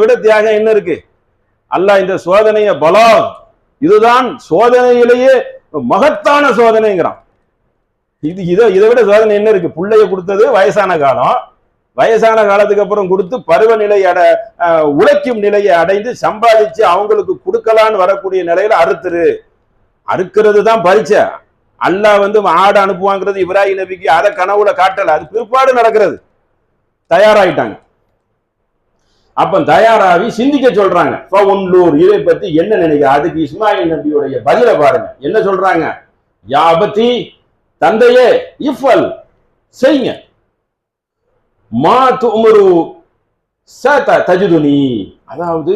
விட தியாகம் என்ன இருக்கு? அல்லாஹ் இந்த சோதனையை பலாக், இதுதான் சோதனையிலேயே மகத்தான சோதனைங்கிறான். இதை விட சோதனை என்ன இருக்கு? புள்ளைய கொடுத்தது வயசான காலம், வயசான காலத்துக்கு அப்புறம் கொடுத்து பருவநிலை உழைக்கும் நிலையை அடைந்து சம்பாதிச்சு அவங்களுக்கு கொடுக்கலான்னு வரக்கூடிய நிலையில அறுக்கிறது தான் பரிச்சை. அல்லாஹ் ஆடு அனுப்புவாங்கிறது இப்ராஹிம் நபிக்கு அதை கனவுல காட்டல, அது பிற்பாடு நடக்கிறது. தயாராயிட்டாங்க. அப்ப தயாராகி சிந்திக்க சொல்றாங்க. இதை பத்தி என்ன நினைக்கிற? அதுக்கு இஸ்மாயில் நபியுடைய பதில பாருங்க. என்ன சொல்றாங்க? யாபத்தி, தந்தையே, இஃபல், செய்யுங்க, மா துமரு தஜுதுனி. அதாவது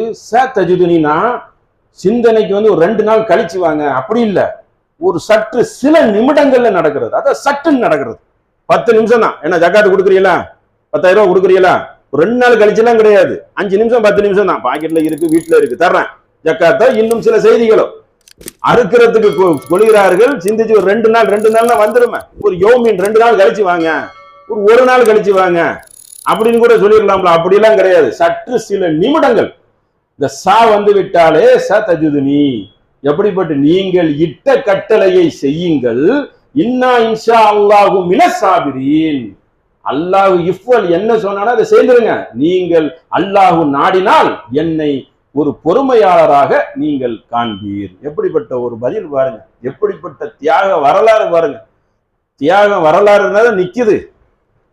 தஜுதுனா சிந்தனைக்கு ஒரு 2 நாள் கழிச்சு வாங்க, அப்படி இல்ல, ஒரு சற்று சில நிமிடங்கள்ல நடக்கிறது. அதான் சட்டுன்னு நடக்கிறது. 10 நிமிஷம் தான். என்ன ஜக்காத்து கொடுக்குறீங்களா? 10,000 ரூபாய் கொடுக்குறீங்களா? 2 நாள் கழிச்சுலாம் கிடையாது. 5 நிமிஷம் 10 நிமிஷம் தான். பாக்கெட்ல இருக்கு, வீட்டுல இருக்கு, தர்றேன் ஜக்காத்த. இன்னும் சில செய்திகளும் அறுக்கிறதுக்கு கொள்கிறார்கள். சிந்திச்சு ஒரு 2 நாள்னா வந்துருமே. ஒரு யோமின் 2 நாள் கழிச்சு வாங்க, ஒரு நாள் கழிச்சு வாங்க அப்படின்னு கூட சொல்லிடலாம்ல. அப்படிலாம் கிடையாது. சற்று சில நிமிடங்கள். இந்த விட்டாலே தஜுதுனி. எப்படிப்பட்ட? நீங்கள் இட்ட கட்டளையை செய்யுங்கள். இன்னா இன்ஷா அல்லாஹு மினஸ் சாபிரீன். அல்லாஹ் இஃபல் என்ன சொன்னாலும் அதை செய்துருங்க. நீங்கள் அல்லாஹு நாடினால் என்னை ஒரு பொறுமையாளராக நீங்கள் காண்பீர். எப்படிப்பட்ட ஒரு பதில் பாருங்க, எப்படிப்பட்ட தியாக வரலாறு பாருங்க. தியாக வரலாறு நிக்குது,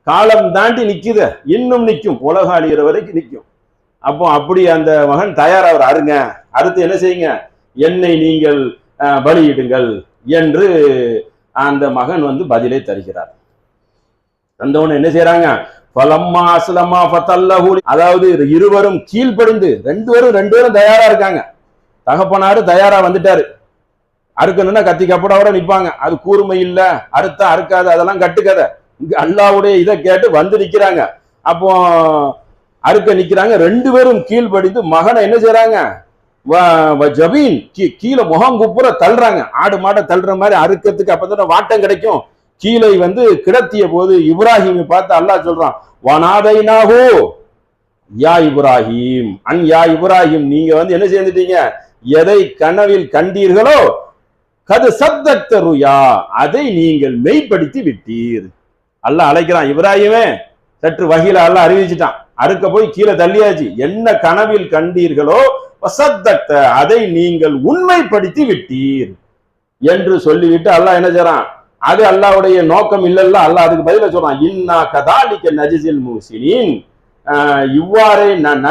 காலம் தாண்டி நிக்குது, இன்னும் நிற்கும், உலகம் அழிகிற வரைக்கும் நிற்கும். அப்போ அப்படி அந்த மகன் தயாராக அருங்க, அடுத்து என்ன செய்யுங்க, என்னை நீங்கள் பலியிடுங்கள் என்று அந்த மகன் பதிலை தருகிறார். தந்தவன் என்ன செய்யறாங்க? அதாவது இருவரும் கீழ்படிந்து, ரெண்டு பேரும் தயாரா இருக்காங்க. தகப்பனாரு தயாரா வந்துட்டாரு. அறுக்கணும்னா கத்தி கப்படோட நிப்பாங்க. அது கூர்மை இல்ல, அறுத்தா அறுக்காது, அதெல்லாம் கட்டுக்கதை. இங்க அல்லாவுடைய இதை கேட்டு நிக்கிறாங்க. அப்போ அறுக்க நிக்கிறாங்க. 2 பேரும் கீழ்படிந்து மகனை என்ன செய்யறாங்க? ஜபீன், கீழே முகம் குப்புற தள்ளுறாங்க. ஆடு மாட்டை தள்ளுற மாதிரி அறுக்கிறதுக்கு அப்பதான் வாட்டம் கிடைக்கும். கீழே கிடத்திய போது இப்ராஹிம் பார்த்து அல்லாஹ் சொல்றான், வனாதைனாஹு யா இப்ராஹிம், யா இப்ராஹிம், நீங்க என்ன செய்துட்டீங்க? எதை கனவில் கண்டீர்களோ கது சத்தருயா, அதை நீங்கள் மெய்ப்படுத்தி விட்டீர். அல்லாஹ் அழைக்கிறான். இப்ராஹிமே, சற்று வகையில அல்லாஹ் அறிவிச்சுட்டான். அறுக்க போய் கீழே தள்ளியாச்சு. என்ன கனவில் கண்டீர்களோ சத்தத்த, அதை நீங்கள் உண்மைப்படுத்தி விட்டீர் என்று சொல்லிவிட்டு அல்லாஹ் என்ன செய்றான்? அது அல்லாஹ்வுடைய நோக்கம் இல்லல்ல. அல்லாஹ் அதுக்கு பதிலா சொல்றான், இன்னா கதாலிக நஜிஸில் முஹ்சினீன், இவ்வாறே நான்